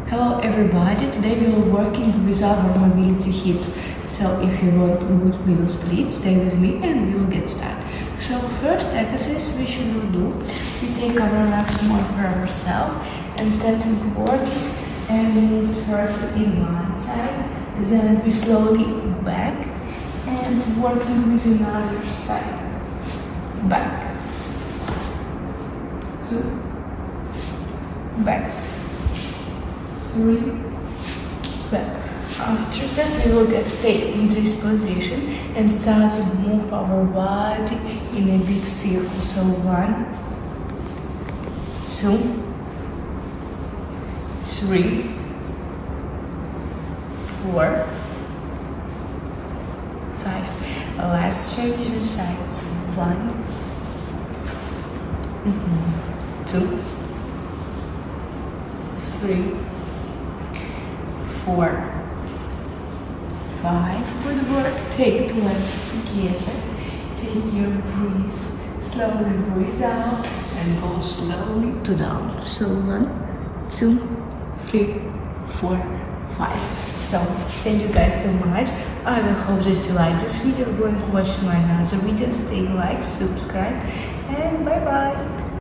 Hello everybody, today we are working with our mobility hips. So if you want good middle split, stay with me and we will get started. So first exercise which we will do, we take our legs more for ourselves and starting working and move first in one side, then we slowly back and working with another side. Back, two, back, three, back. After that we will get stay in this position and start to move our body in a big circle. So 1, 2, 3, 4, 5. Let's change the sides. 1, 2, 3, 4, 5. Good work. Take the legs together. Take your breath. Slowly breathe out and go slowly to down. So 1, 2, 3, 4, 5. So thank you guys so much. I will hope that you like this video. Go and watch my other videos. Stay like, subscribe, and bye bye.